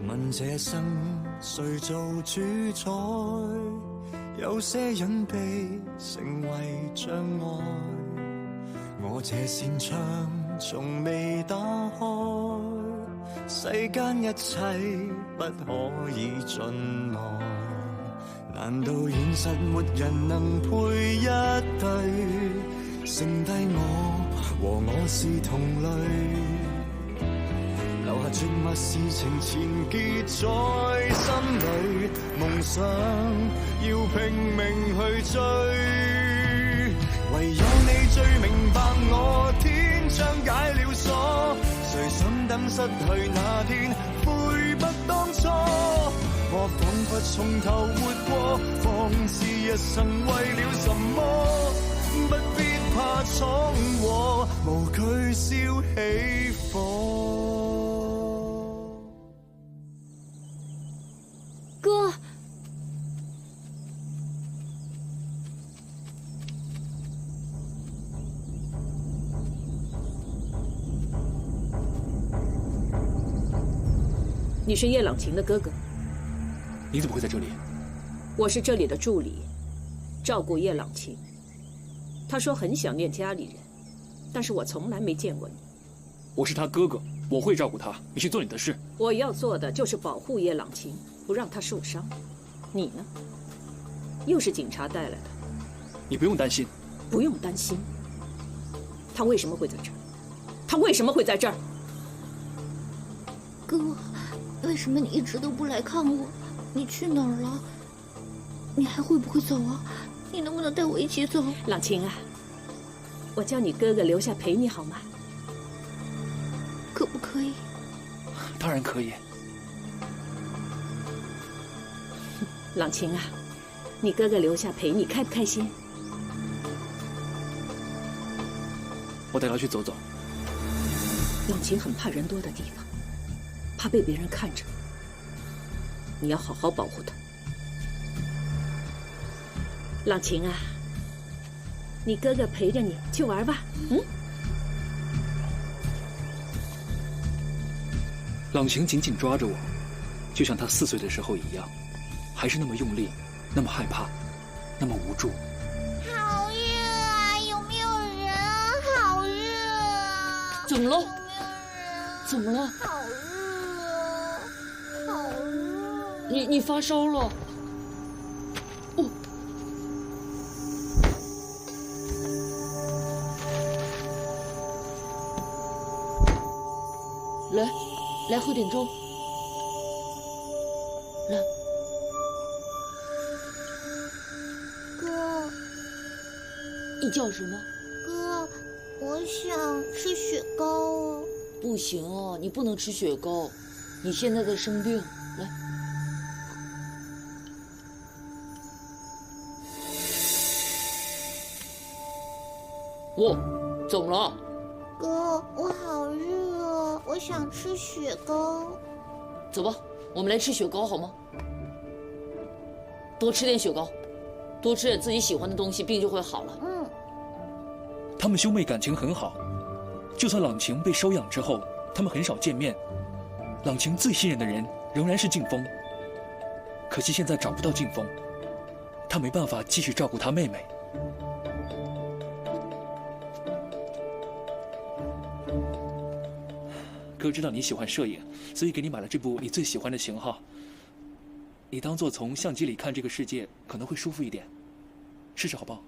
问这生谁做主宰？有些隐秘成为障碍。我这扇窗从未打开，世间一切不可以进来。难道现实没人能配一对，剩低我和我是同类？留下绝密事情纏结在心里，梦想要拼命去追。唯有你最明白我，天將解了鎖。誰想等失去那天，悔不當初。我彷彿從頭活過，仿似一生為了什麼？不必怕闖禍，無懼燒起火。哥，你是叶朗晴的哥哥。你怎么会在这里？我是这里的助理，照顾叶朗晴。他说很想念家里人，但是我从来没见过你。我是他哥哥，我会照顾他。你去做你的事。我要做的就是保护叶朗晴，不让他受伤。你呢？又是警察带来的。你不用担心。不用担心。他为什么会在这儿？他为什么会在这儿？哥，为什么你一直都不来看我？你去哪儿了？你还会不会走啊？你能不能带我一起走？朗晴啊，我叫你哥哥留下陪你好吗？可不可以？当然可以。朗晴啊，你哥哥留下陪你，开不开心？我带他去走走。朗晴很怕人多的地方，怕被别人看着。你要好好保护他。朗晴啊，你哥哥陪着你去玩吧。朗晴紧紧抓着我，就像他4岁的时候一样，还是那么用力，那么害怕，那么无助。好热啊！有没有人啊？好热啊！怎么了？有没有人？怎么了？好热啊！好热！你发烧了？哦。来喝点粥。来。哥，你叫什么？哥，我想吃雪糕哦。不行啊，你不能吃雪糕，你现在在生病。来。怎么了？哥，我好热哦，我想吃雪糕。走吧，我们来吃雪糕好吗？多吃点雪糕，多吃点自己喜欢的东西，病就会好了。他们兄妹感情很好，就算朗晴被收养之后，他们很少见面。朗晴最信任的人仍然是静风，可惜现在找不到静风，他没办法继续照顾他妹妹。哥知道你喜欢摄影，所以给你买了这部你最喜欢的型号。你当做从相机里看这个世界，可能会舒服一点。试试好不好？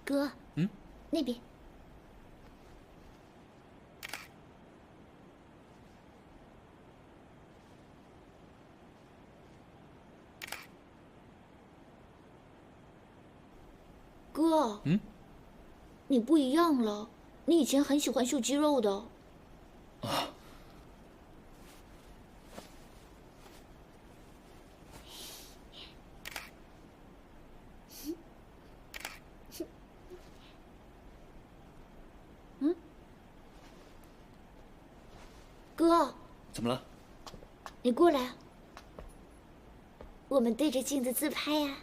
哥，那边。哥，你不一样了，你以前很喜欢秀肌肉的。啊。哥，怎么了？你过来，我们对着镜子自拍呀。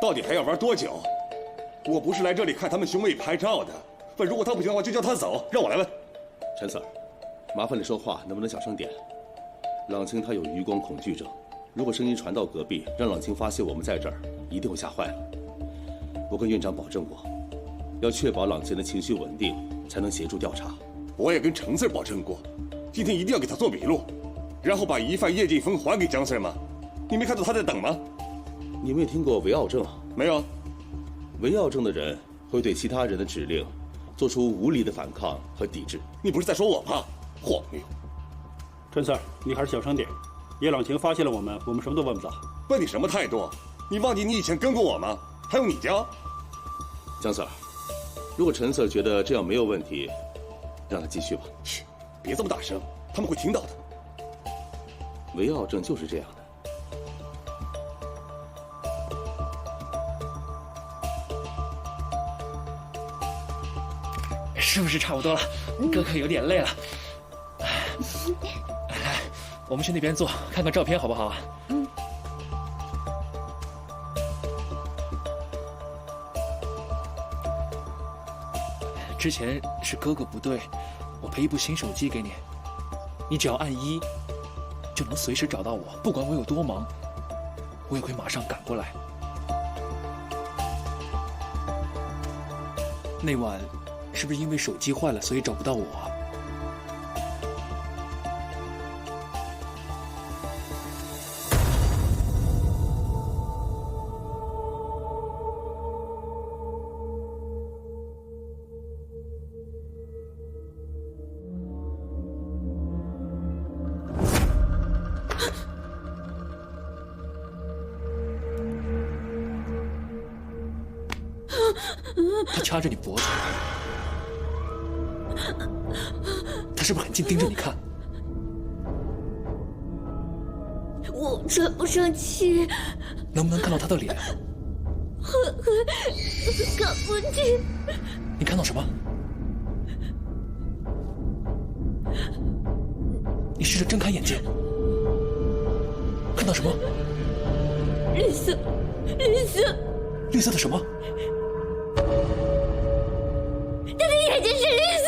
到底还要玩多久？我不是来这里看他们兄妹拍照的。问如果他不行的话，就叫他走，让我来问。陈 Sir， 麻烦你说话能不能小声点？朗清他有余光恐惧症，如果声音传到隔壁，让朗清发现我们在这儿，一定会吓坏了。我跟院长保证过，要确保朗清的情绪稳定，才能协助调查。我也跟程 Sir 保证过，今天一定要给他做笔录，然后把疑犯叶劲峰还给江 Sir 吗？你没看到他在等吗？你没有听过维奥症？没有。维奥症的人会对其他人的指令做出无理的反抗和抵制。你不是在说我吗？荒谬！陈 Sir， 你还是小声点。叶朗晴发现了我们什么都问不到。问你什么态度？你忘记你以前跟过我吗？还有你家。江 Sir， 如果陈 Sir 觉得这样没有问题，让他继续吧。嘘，别这么大声，他们会听到的。维奥症就是这样的。是不是差不多了？哥可有点累了。来，我们去那边坐，看看照片好不好啊？之前是哥哥不对，我赔一部新手机给你，你只要按1，就能随时找到我，不管我有多忙，我也会马上赶过来。那晚是不是因为手机坏了，所以找不到我啊？他掐着你脖子，他是不是很近盯着你看？我喘不上气，能不能看到他的脸？看不见。你看到什么？你试着睁开眼睛，看到什么？绿色，绿色，绿色的什么？他的眼睛是绿色。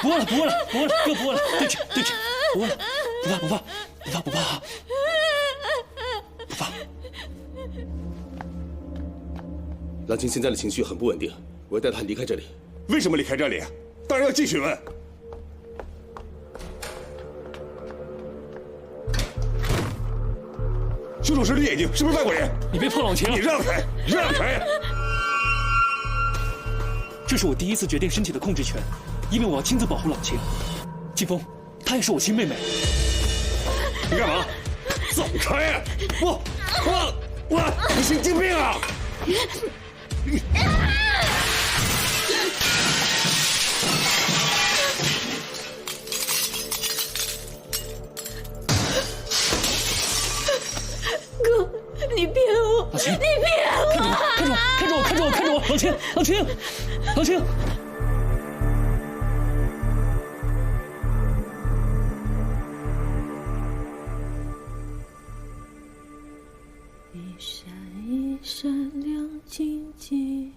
不问了，不问了，不问了，哥不问了，对不起，对不起，不问了，不怕，不怕，不怕，不怕啊，不怕。朗清现在的情绪很不稳定，我要带他离开这里。为什么离开这里？当然要继续问。凶手是绿眼睛，是不是外国人？你别碰朗晴！你让开，让开！这是我第一次决定身体的控制权，因为我要亲自保护朗晴。劲峰，她也是我亲妹妹。你干嘛？走开！你神经病啊！哥，你骗我！朗晴，你骗我！看着我，看着我，看着我，朗晴，朗晴，朗晴。一闪一闪亮晶晶，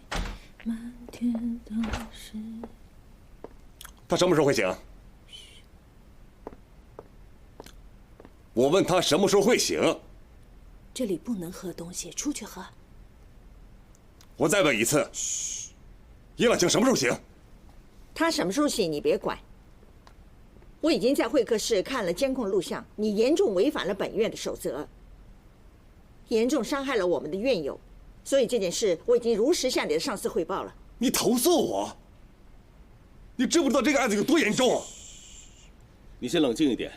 满天都是。他什么时候会醒？我问他什么时候会醒？这里不能喝东西，出去喝。我再问一次，叶朗晴什么时候醒？他什么时候醒你别管。我已经在会客室看了监控录像，你严重违反了本院的守则，严重伤害了我们的院友，所以这件事我已经如实向你的上司汇报了。你投诉我？你知不知道这个案子有多严重？你先冷静一点，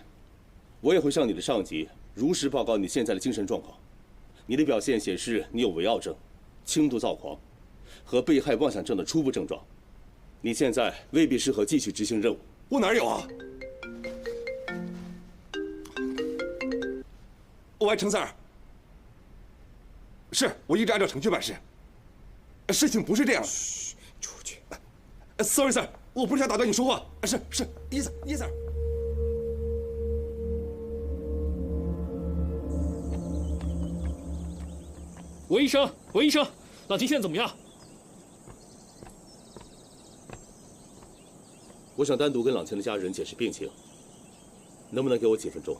我也会向你的上级如实报告你现在的精神状况。你的表现显示你有维奥症、轻度躁狂和被害妄想症的初步症状，你现在未必适合继续执行任务。我哪有啊？喂，程 Sir， 是我一直按照程序办事。事情不是这样的。嘘，出去。Sorry Sir， 我不是想打断你说话。是，Yes Sir。韦医生，韦医生，朗晴现在怎么样？我想单独跟朗晴的家人解释病情，能不能给我几分钟？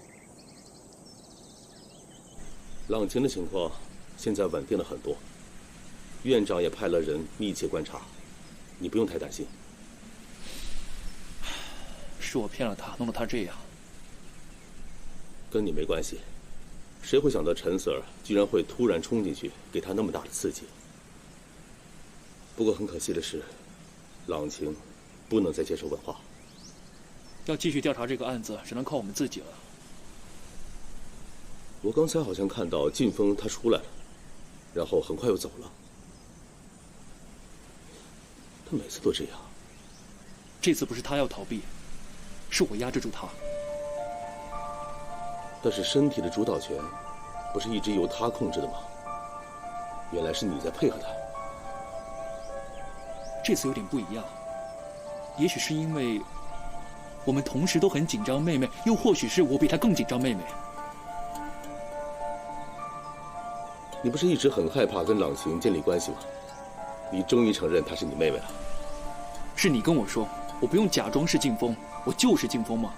朗晴的情况现在稳定了很多，院长也派了人密切观察，你不用太担心。是我骗了他，弄得他这样。跟你没关系，谁会想到陈 Sir 居然会突然冲进去，给他那么大的刺激？不过很可惜的是，朗晴不能再接受问话。要继续调查这个案子，只能靠我们自己了。我刚才好像看到靳峰他出来了，然后很快又走了。他每次都这样。这次不是他要逃避，是我压制住他。但是身体的主导权，不是一直由他控制的吗？原来是你在配合他。这次有点不一样，也许是因为我们同时都很紧张妹妹，又或许是我比她更紧张妹妹。你不是一直很害怕跟朗晴建立关系吗？你终于承认她是你妹妹了。是你跟我说，我不用假装是靳峰，我就是靳峰吗？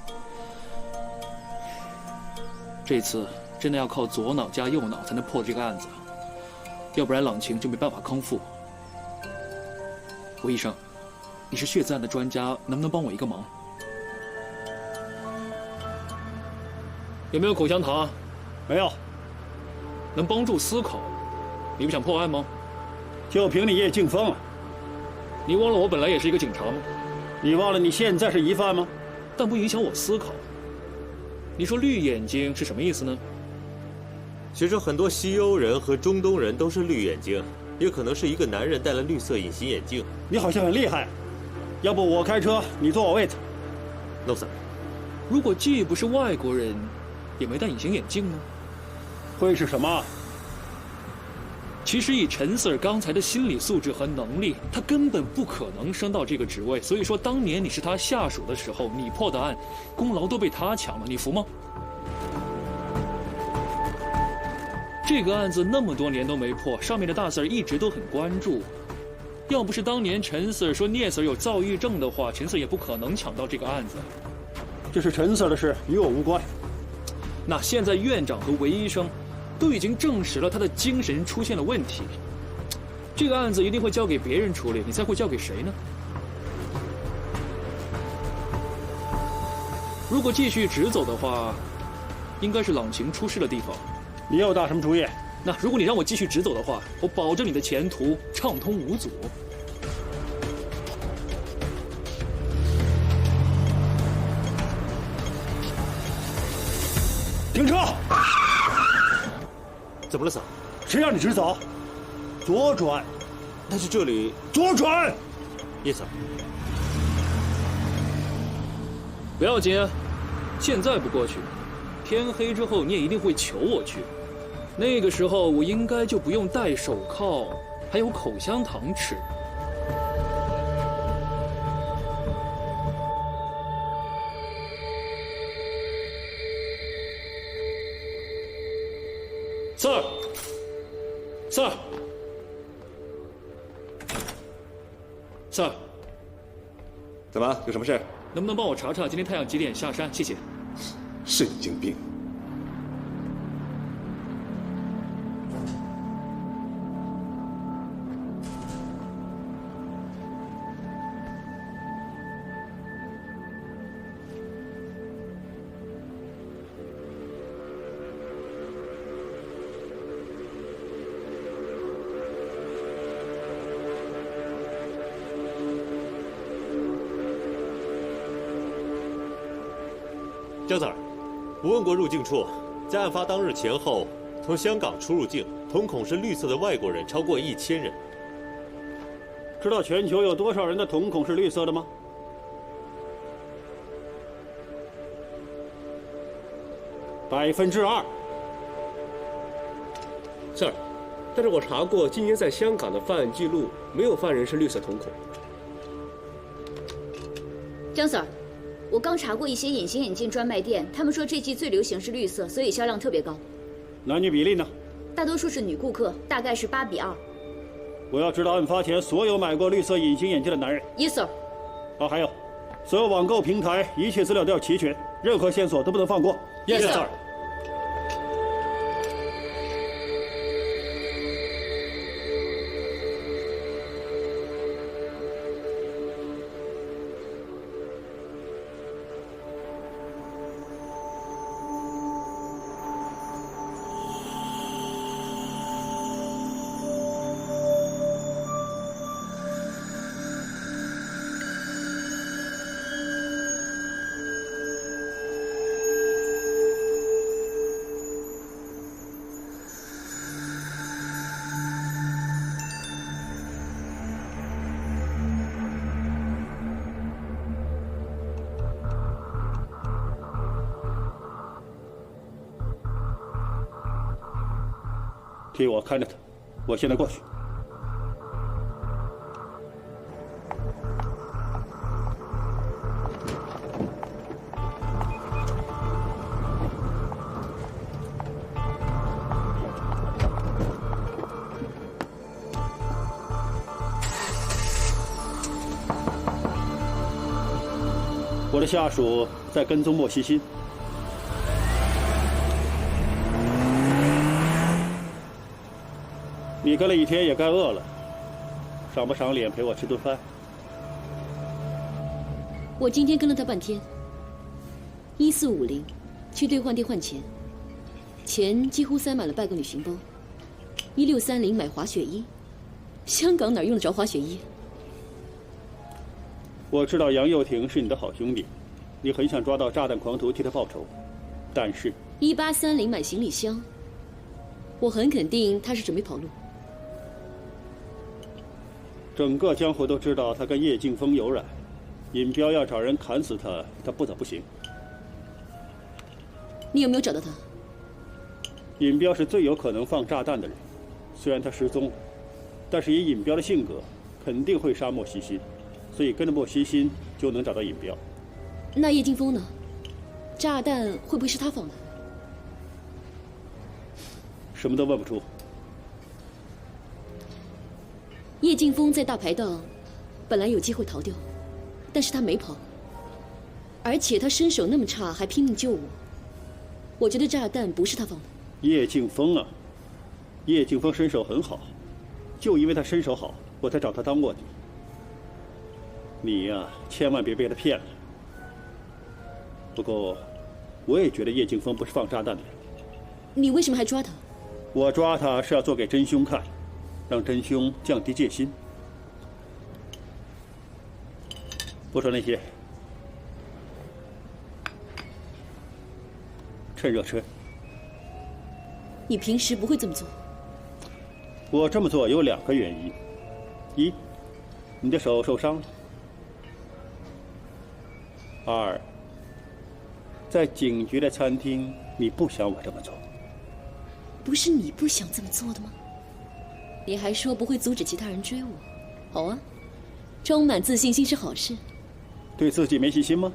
这次真的要靠左脑加右脑才能破这个案子，要不然朗晴就没办法康复。韦医生，你是血字案的专家，能不能帮我一个忙？有没有口香糖？没有。能帮助思考。你不想破案吗？就凭你叶靳峰了。你忘了我本来也是一个警察吗？你忘了你现在是疑犯吗？但不影响我思考。你说绿眼睛是什么意思呢？其实很多西欧人和中东人都是绿眼睛，也可能是一个男人戴了绿色隐形眼镜。你好像很厉害，要不我开车，你坐我位子。No sir。如果既不是外国人，也没戴隐形眼镜呢？会是什么？其实以陈 Sir 刚才的心理素质和能力，他根本不可能升到这个职位。所以说，当年你是他下属的时候，你破的案，功劳都被他抢了，你服吗？这个案子那么多年都没破，上面的大 Sir 一直都很关注。要不是当年陈 Sir 说聂 Sir 有躁郁症的话，陈 Sir 也不可能抢到这个案子。这是陈 Sir 的事，与我无关。那现在院长和韦医生都已经证实了他的精神出现了问题，这个案子一定会交给别人处理，你猜会交给谁呢？如果继续直走的话，应该是朗晴出事的地方。你又打什么主意？那如果你让我继续直走的话，我保证你的前途畅通无阻。停车！怎么了，Sir？谁让你直走？左转。但是这里……左转。Yes，Sir。不要紧，现在不过去，天黑之后你也一定会求我去。那个时候我应该就不用戴手铐，还有口香糖吃。Sir， 怎么？有什么事？能不能帮我查查今天太阳几点下山？谢谢。神经病！张 Sir， 我问过入境处，在案发当日前后，从香港出入境瞳孔是绿色的外国人超过1000人。知道全球有多少人的瞳孔是绿色的吗？2%。Sir， 但是我查过今年在香港的犯案记录，没有犯人是绿色瞳孔。张 Sir， 我刚查过一些隐形眼镜专卖店，他们说这季最流行是绿色，所以销量特别高。男女比例呢大多数是女顾客，大概是8比2。我要知道案发前所有买过绿色隐形眼镜的男人。Yes sir。还有，所有网购平台一切资料都要齐全，任何线索都不能放过。Yes sir。替我看着他，我现在过去。我的下属在跟踪莫西辛。你跟了一天也该饿了，赏不赏脸陪我吃顿饭？我今天跟了他半天。1450，去兑换店换钱，钱几乎塞满了半个旅行包。1630买滑雪衣，香港哪用得着滑雪衣？我知道杨佑廷是你的好兄弟，你很想抓到炸弹狂徒替他报仇，但是1830买行李箱，我很肯定他是准备跑路。整个江湖都知道他跟叶劲峰有染，尹彪要找人砍死他，他不走不行。你有没有找到他？尹彪是最有可能放炸弹的人，虽然他失踪了，但是以尹彪的性格，肯定会杀莫西辛，所以跟着莫西辛就能找到尹彪。那叶劲峰呢？炸弹会不会是他放的？什么都问不出。叶劲峰在大排档本来有机会逃掉，但是他没跑，而且他身手那么差，还拼命救我。我觉得炸弹不是他放的。叶劲峰啊，叶劲峰身手很好，就因为他身手好，我才找他当卧底。你呀，千万别被他骗了。不过，我也觉得叶劲峰不是放炸弹的人。你为什么还抓他？我抓他是要做给真凶看，让真凶降低戒心。不说那些，趁热吃。你平时不会这么做。我这么做有2个原因：一，你的手受伤了；二，在警局的餐厅，你不想我这么做。不是你不想这么做的吗？你还说不会阻止其他人追我。好啊，充满自信心是好事。对自己没信心吗？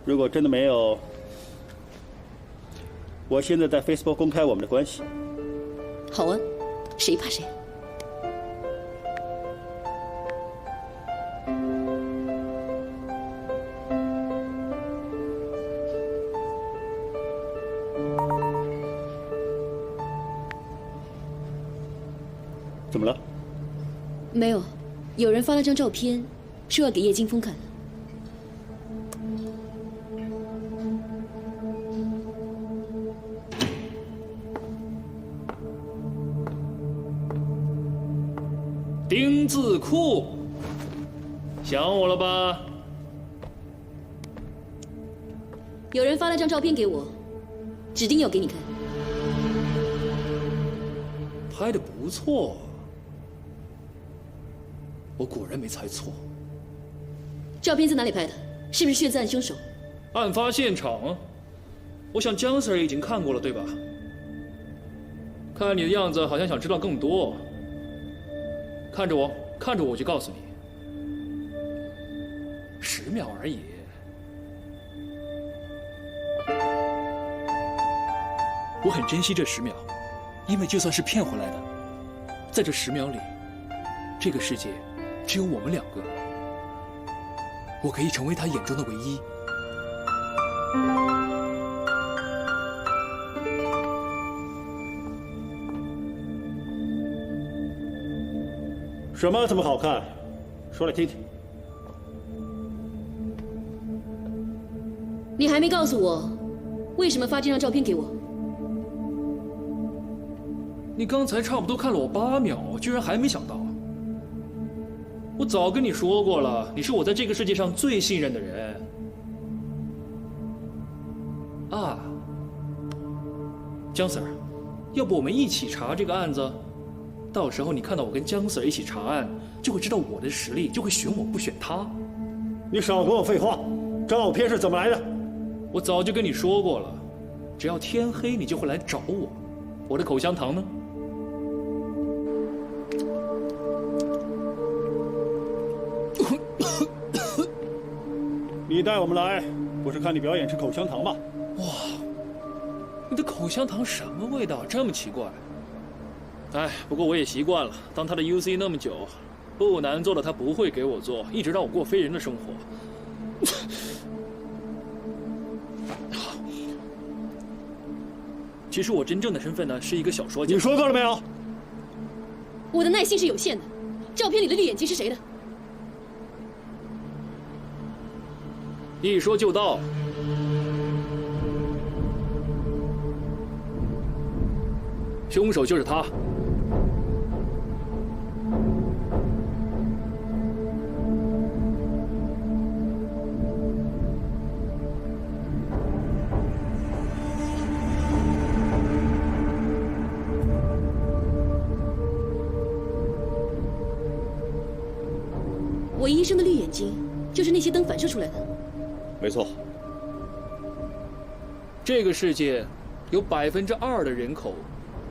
如果真的没有，我现在在 Facebook 公开我们的关系。好啊，谁怕谁？怎么了？没有，有人发了张照片，说要给叶劲峰看。丁字裤，想我了吧？有人发了张照片给我，指定要给你看。拍得不错，我果然没猜错。照片在哪里拍的？是不是血字案凶手？案发现场啊，我想江 Sir 已经看过了，对吧？看你的样子，好像想知道更多。看着我，看着我，就告诉你，10秒而已。我很珍惜这10秒，因为就算是骗回来的，在这10秒里，这个世界只有我们2个，我可以成为他眼中的唯一。什么这么好看？说来听听。你还没告诉我，为什么发这张照片给我？你刚才差不多看了我8秒，居然还没想到？我早跟你说过了，你是我在这个世界上最信任的人。啊，江 Sir， 要不我们一起查这个案子？到时候你看到我跟江 Sir 一起查案，就会知道我的实力，就会选我不选他。你少跟我废话，照片是怎么来的？我早就跟你说过了，只要天黑你就会来找我。我的口香糖呢？你带我们来，不是看你表演吃口香糖吧？哇，你的口香糖什么味道？这么奇怪。哎，不过我也习惯了，当他的 UC 那么久，不难做的他不会给我做，一直让我过非人的生活。其实我真正的身份呢，是一个小说家。你说够了没有？我的耐心是有限的。照片里的绿眼睛是谁的？一说就到。凶手就是他。我医生的绿眼睛，就是那些灯反射出来的。没错。这个世界有2%的人口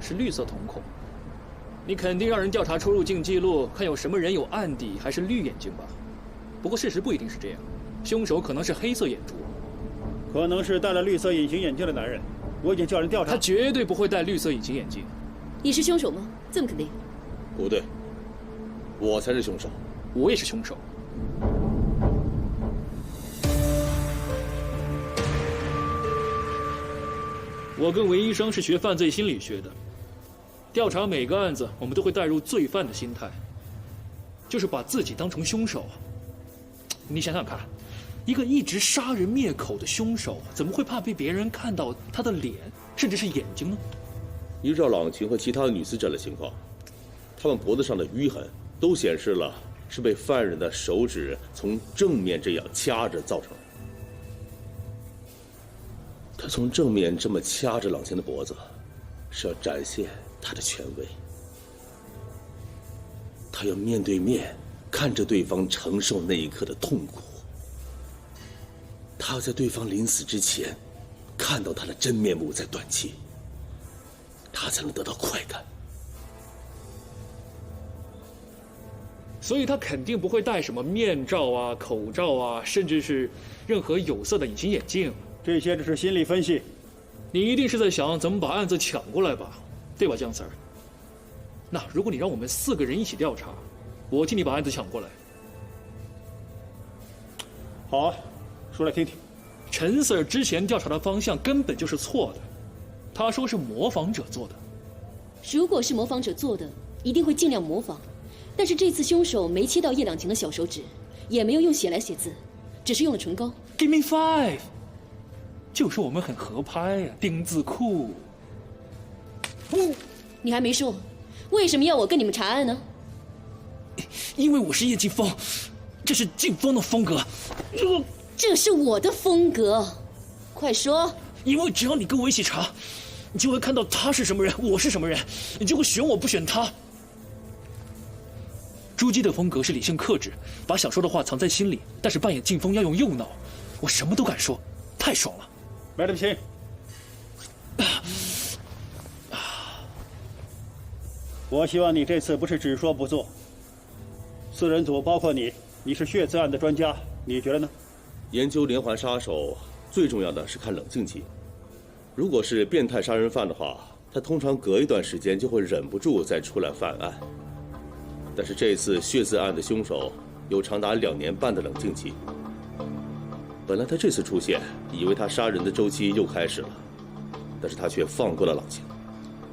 是绿色瞳孔，你肯定让人调查出入境记录，看有什么人有案底还是绿眼睛吧？不过事实不一定是这样，凶手可能是黑色眼珠，可能是戴了绿色隐形眼镜的男人。我已经叫人调查。他绝对不会戴绿色隐形眼镜。你是凶手吗？这么肯定？不对，我才是凶手。我也是凶手。我跟韦医生是学犯罪心理学的，调查每个案子，我们都会带入罪犯的心态，就是把自己当成凶手。你想想看，一个一直杀人灭口的凶手，怎么会怕被别人看到他的脸，甚至是眼睛呢？依照朗晴和其他女死者的情况，他们脖子上的淤痕都显示了是被犯人的手指从正面这样掐着造成的。他从正面这么掐着朗晴的脖子，是要展现他的权威。他要面对面看着对方承受那一刻的痛苦。他要在对方临死之前，看到他的真面目在断气，他才能得到快感。所以他肯定不会戴什么面罩啊、口罩啊，甚至是任何有色的隐形眼镜。这些只是心理分析。你一定是在想怎么把案子抢过来吧，对吧，江 Sir？ 那如果你让我们4个人一起调查，我替你把案子抢过来。好啊，说来听听。陈 Sir 之前调查的方向根本就是错的，他说是模仿者做的。如果是模仿者做的，一定会尽量模仿。但是这次凶手没切到叶朗晴的小手指，也没有用血来写字，只是用了唇膏。Give me 5， 就说我们很合拍呀，丁字裤。你还没说，为什么要我跟你们查案呢？因为我是叶劲风，这是劲风的风格。这是我的风格，快说。因为只要你跟我一起查，你就会看到他是什么人，我是什么人，你就会选我不选他。朱姬的风格是理性克制，把想说的话藏在心里，但是扮演劲风要用右脑，我什么都敢说，太爽了。麦德清，我希望你这次不是只说不做。4人组包括你，你是血字案的专家，你觉得呢？研究连环杀手最重要的是看冷静期。如果是变态杀人犯的话，他通常隔一段时间就会忍不住再出来犯案。但是这次血字案的凶手有长达2年半的冷静期。本来他这次出现，以为他杀人的周期又开始了，但是他却放过了朗晴。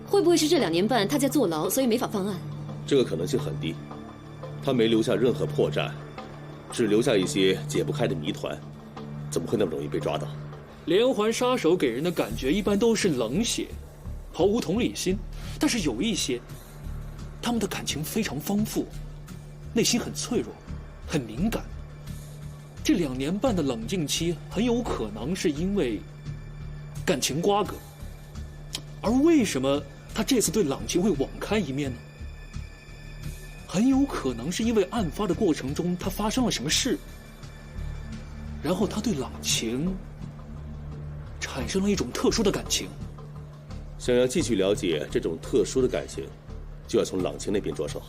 会不会是这2年半他在坐牢，所以没法犯案？这个可能性很低，他没留下任何破绽，只留下一些解不开的谜团，怎么会那么容易被抓到？连环杀手给人的感觉一般都是冷血，毫无同理心，但是有一些，他们的感情非常丰富，内心很脆弱，很敏感。这2年半的冷静期很有可能是因为感情瓜葛，而为什么他这次对朗晴会网开一面呢？很有可能是因为案发的过程中他发生了什么事，然后他对朗晴产生了一种特殊的感情。想要继续了解这种特殊的感情，就要从朗晴那边着手。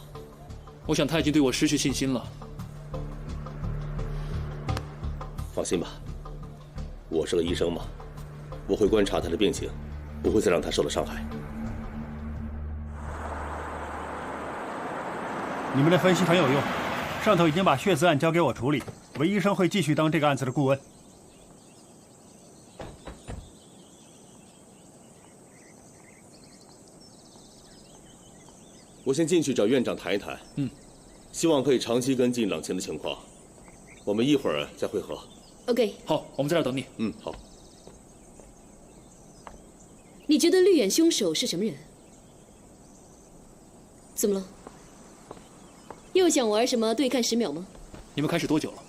我想他已经对我失去信心了。放心吧，我是个医生嘛，我会观察他的病情，不会再让他受了伤害。你们的分析很有用，上头已经把血字案交给我处理，韦医生会继续当这个案子的顾问。我先进去找院长谈一谈，希望可以长期跟进朗晴的情况。我们一会儿再会合。OK， 好，我们在这儿等你。好。你觉得绿眼凶手是什么人？怎么了？又想玩什么对看10秒吗？你们开始多久了？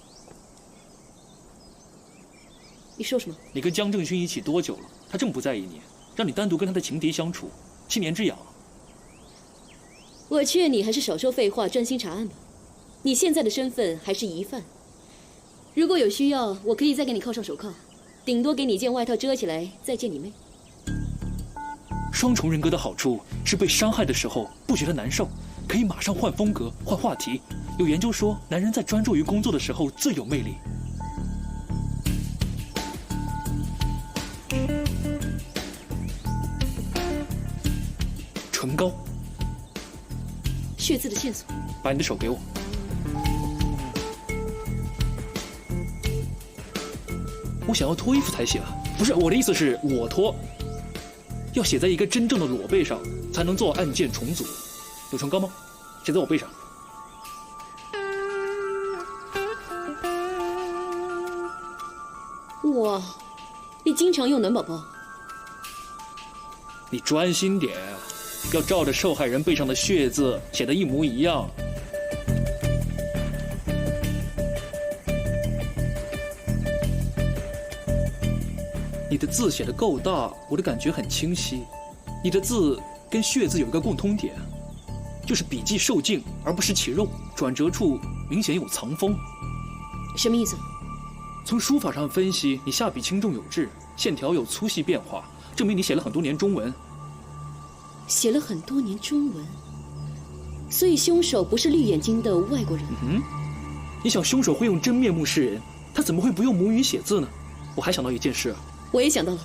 你说什么？你跟江正勋一起多久了？他这么不在意你，让你单独跟他的情敌相处，7年之痒。我劝你还是少说废话，专心查案吧。你现在的身份还是疑犯。如果有需要，我可以再给你铐上手铐，顶多给你一件外套遮起来，再见你妹。双重人格的好处是被伤害的时候不觉得难受，可以马上换风格、换话题。有研究说，男人在专注于工作的时候最有魅力。唇膏，血字的线索。把你的手给我。我想要脱衣服才行，不是我的意思是我脱，要写在一个真正的裸背上，才能做案件重组。有唇膏吗？写在我背上。哇，你经常用暖宝宝。你专心点，要照着受害人背上的血字写的一模一样。你的字写得够大，我的感觉很清晰。你的字跟血字有一个共通点，就是笔迹受静而不失其肉，转折处明显有藏锋。什么意思？从书法上分析，你下笔轻重有致，线条有粗细变化，证明你写了很多年中文。写了很多年中文，所以凶手不是绿眼睛的外国人。你想凶手会用真面目示人，他怎么会不用母语写字呢？我还想到一件事。我也想到了。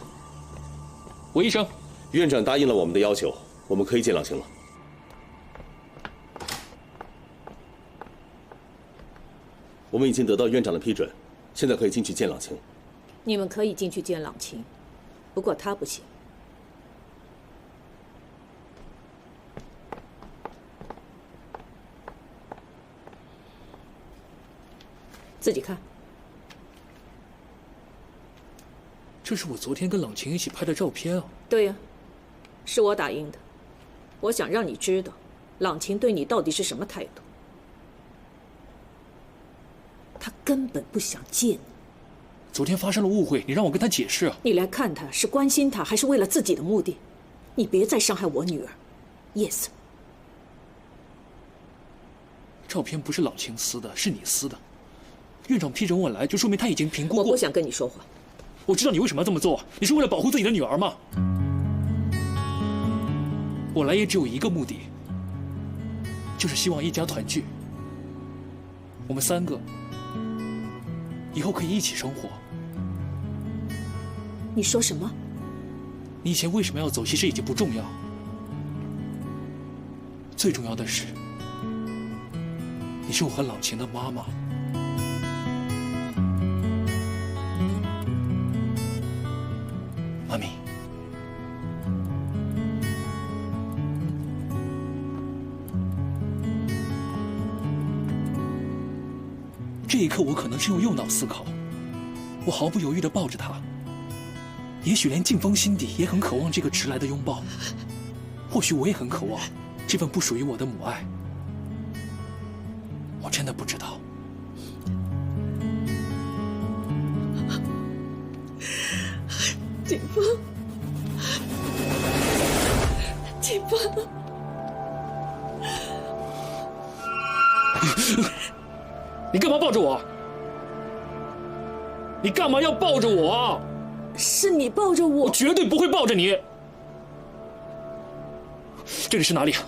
韦医生，院长答应了我们的要求，我们可以见朗晴了。我们已经得到院长的批准，现在可以进去见朗晴。你们可以进去见朗晴，不过他不行。自己看。这是我昨天跟朗晴一起拍的照片啊。对呀，是我打印的。我想让你知道，朗晴对你到底是什么态度。他根本不想见你。昨天发生了误会，你让我跟他解释啊。你来看他是关心他，还是为了自己的目的？你别再伤害我女儿。Yes。照片不是朗晴撕的，是你撕的。院长批准我来，就说明他已经评估过。我不想跟你说话。我知道你为什么要这么做，你是为了保护自己的女儿吗？我来也只有一个目的，就是希望一家团聚。我们3个以后可以一起生活。你说什么？你以前为什么要走，其实已经不重要。最重要的是，你是我和朗晴的妈妈。妈咪，这一刻我可能是用右脑思考，我毫不犹豫地抱着她。也许连静风心底也很渴望这个迟来的拥抱，或许我也很渴望这份不属于我的母爱。我真的不知道。景风，景风，你干嘛抱着我？你干嘛要抱着我啊？是你抱着我，我绝对不会抱着你。这里是哪里啊？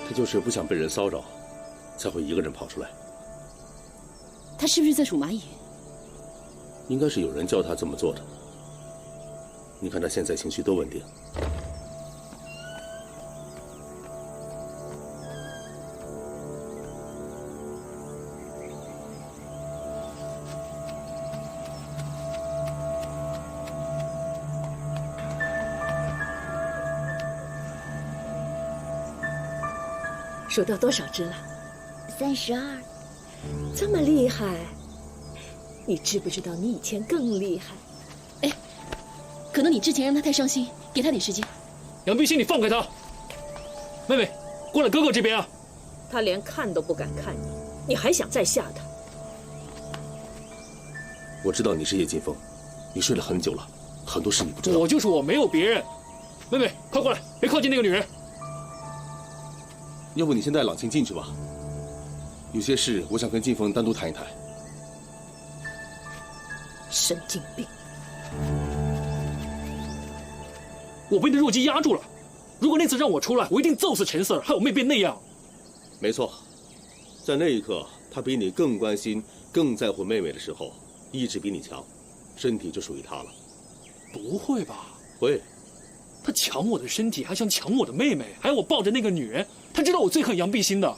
他就是不想被人骚扰，才会一个人跑出来。他是不是在数蚂蚁？应该是有人教他这么做的。你看他现在情绪多稳定。数到多少只了？32。这么厉害？你知不知道你以前更厉害？哎，可能你之前让他太伤心，给他点时间。杨碧心，你放开他！妹妹，过来哥哥这边啊！他连看都不敢看你，你还想再吓他？我知道你是叶劲风，你睡了很久了，很多事你不知道。我就是我，没有别人。妹妹，快过来，别靠近那个女人。要不你先带朗晴进去吧，有些事我想跟劲风单独谈一谈。神经病！我被那弱鸡压住了，如果那次让我出来，我一定揍死陈 Sir， 害我妹变那样。没错，在那一刻，他比你更关心、更在乎妹妹的时候，意志比你强，身体就属于他了。不会吧？会。他抢我的身体，还想抢我的妹妹，还要我抱着那个女人。他知道我最恨杨碧心的。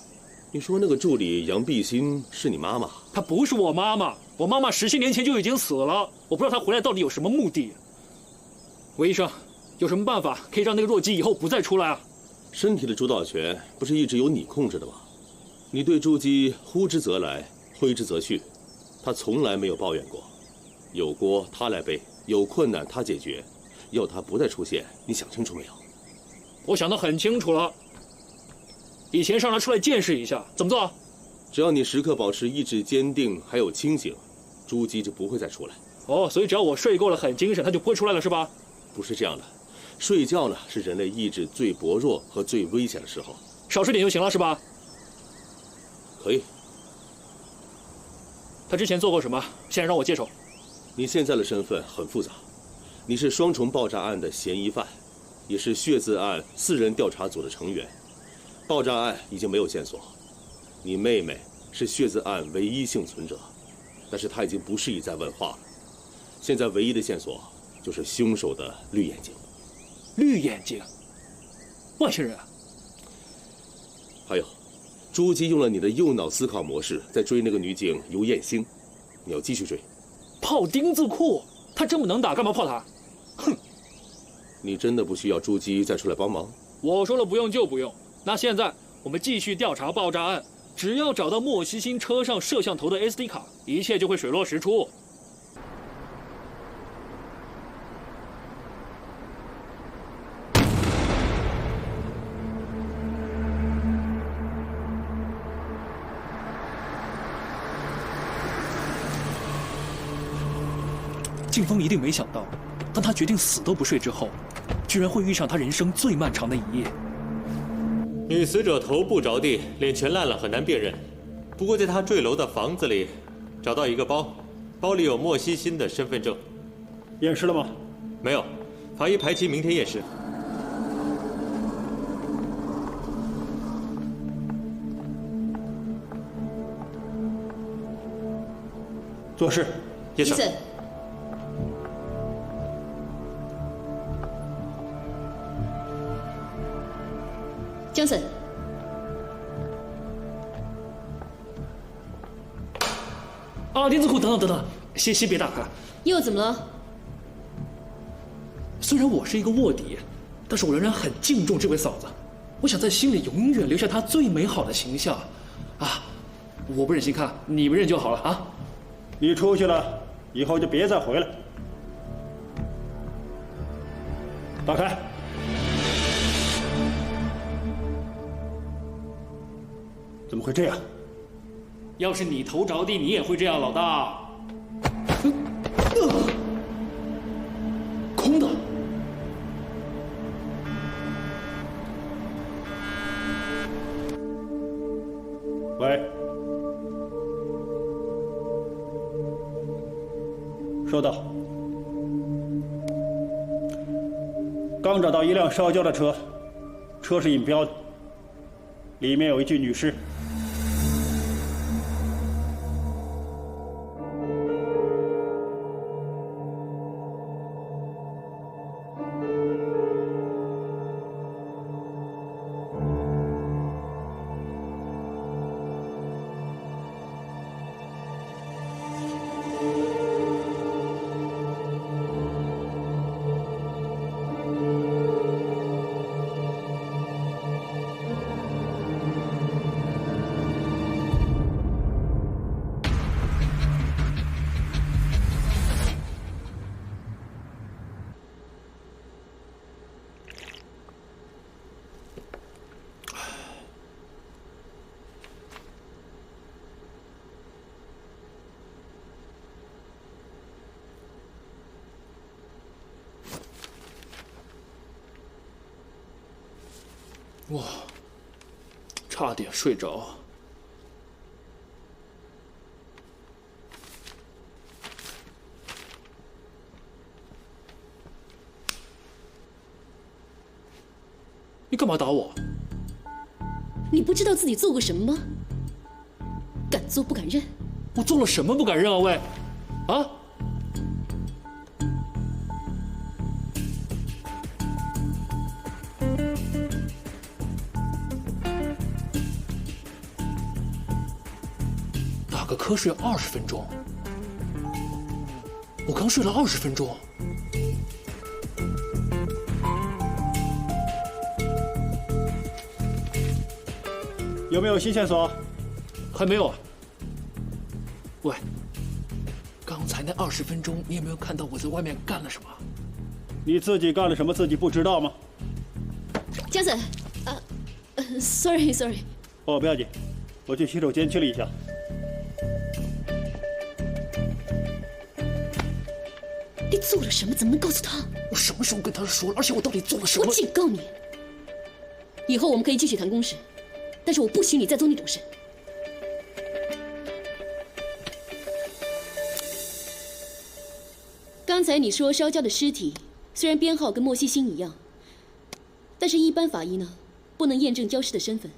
你说那个助理杨碧心是你妈妈？她不是我妈妈，我妈妈10些年前就已经死了。我不知道她回来到底有什么目的。韦医生，有什么办法可以让那个弱鸡以后不再出来啊？身体的主导权不是一直由你控制的吗？你对朱姬呼之则来，挥之则去，她从来没有抱怨过。有锅她来背，有困难她解决。要他不再出现，你想清楚没有？我想得很清楚了。以前让他出来见识一下，怎么做？只要你时刻保持意志坚定，还有清醒，朱姬就不会再出来。哦，所以只要我睡够了，很精神，他就不会出来了，是吧？不是这样的，睡觉呢是人类意志最薄弱和最危险的时候。少睡点就行了，是吧？可以。他之前做过什么？现在让我接手。你现在的身份很复杂。你是双重爆炸案的嫌疑犯，也是血字案4人调查组的成员。爆炸案已经没有线索，你妹妹是血字案唯一幸存者，但是她已经不适宜再问话了。现在唯一的线索就是凶手的绿眼睛。绿眼睛？外星人？还有，朱姬用了你的右脑思考模式在追那个女警尤艳星，你要继续追。炮钉子库？他这么能打，干嘛炮他？哼！你真的不需要朱姬再出来帮忙？我说了不用就不用。那现在我们继续调查爆炸案，只要找到莫西星车上摄像头的 SD 卡，一切就会水落石出。劲风一定没想到，当他决定死都不睡之后，居然会遇上他人生最漫长的一夜。女死者头部着地，脸全烂了，很难辨认。不过在她坠楼的房子里，找到一个包，包里有莫西辛的身份证。验尸了吗？没有，法医排期明天验尸。做事。叶森，江森，啊，林子库，等等，先别打开。又怎么了？虽然我是一个卧底，但是我仍然很敬重这位嫂子，我想在心里永远留下她最美好的形象。啊，我不忍心看，你们认就好了啊。你出去了，以后就别再回来。打开。怎么会这样？要是你头着地，你也会这样，老大。空的。喂，收到。刚找到一辆烧焦的车，车是引标的，里面有一具女尸。哇，差点睡着。你干嘛打我？你不知道自己做过什么吗？敢做不敢认。我做了什么不敢认啊？喂，啊？打个瞌睡20分钟，我刚睡了20分钟。有没有新线索？还没有啊。喂，刚才那20分钟，你有没有看到我在外面干了什么？你自己干了什么自己不知道吗？江森，sorry。哦，不要紧，我去洗手间去了一下。你做了什么？怎么能告诉他？我什么时候跟他说了？而且我到底做了什么？我警告你，以后我们可以继续谈公事，但是我不许你再做那种事。刚才你说烧焦的尸体虽然编号跟莫西辛一样，但是一般法医呢不能验证焦尸的身份，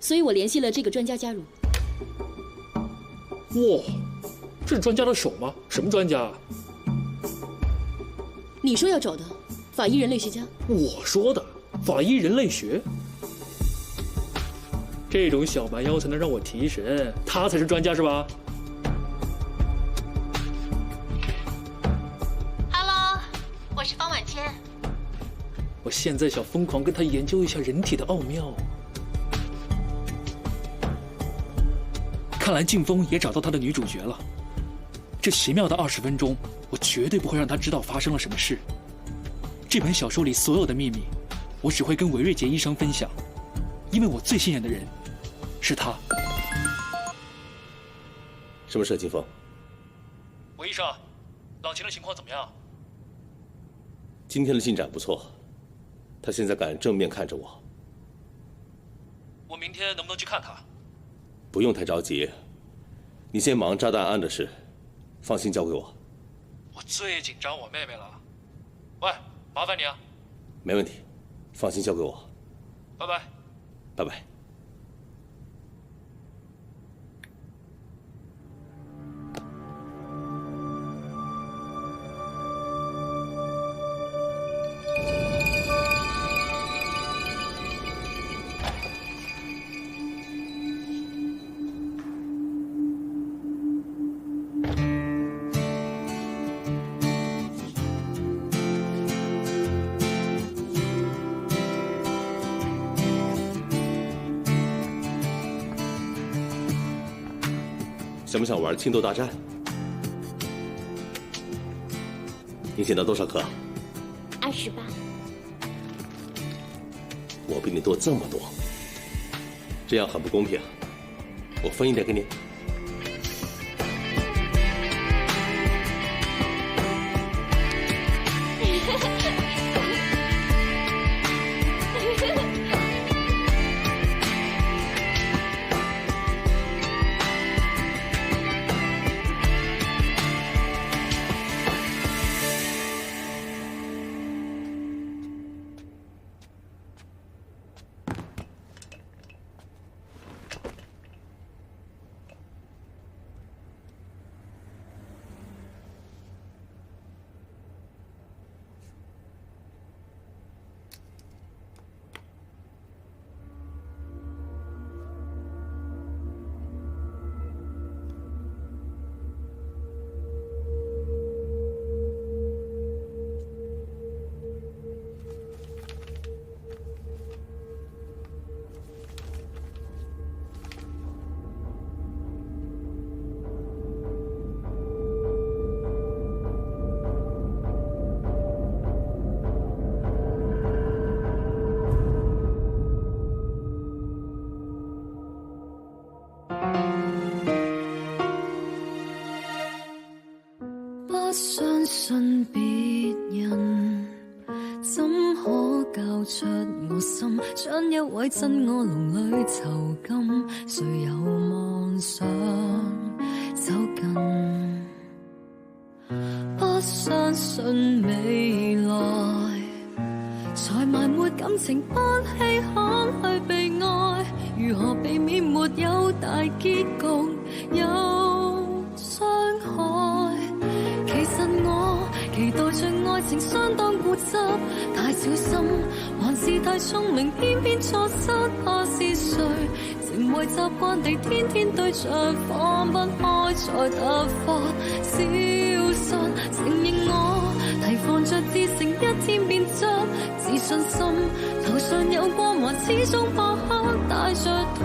所以我联系了这个专家加入。哇，这是专家的手吗？什么专家啊？你说要找的法医人类学家。我说的法医人类学。这种小蛮腰才能让我提神，他才是专家是吧？Hello， 我是方婉谦。我现在想疯狂跟他研究一下人体的奥妙。看来靳峰也找到他的女主角了。这奇妙的20分钟，我绝对不会让他知道发生了什么事。这本小说里所有的秘密，我只会跟韦瑞杰医生分享，因为我最信任的人是他。什么事，靳峰？韦医生，朗晴的情况怎么样？今天的进展不错，他现在敢正面看着我。我明天能不能去看他？不用太着急，你先忙炸弹案的事，放心交给我。我最紧张我妹妹了。喂，麻烦你啊。没问题，放心交给我。拜拜。拜拜。想不想玩轻度大战？你捡到多少颗？28。我比你多这么多，这样很不公平。我分一点给你。相信別人怎可教出我心，將一位真我籠裏囚禁，誰有妄想走近？不相信未來，才埋沒感情，不稀罕去被愛，如何避免沒有大結局，有傷害？其實我期待着愛情相當固執，太小心還是太聰明，偏偏錯失。怕是誰情為習慣地天天對着，放不開才突發消失。承認我提防着自成一天變質，自信心頭上有光環，始終破黑帶着痛。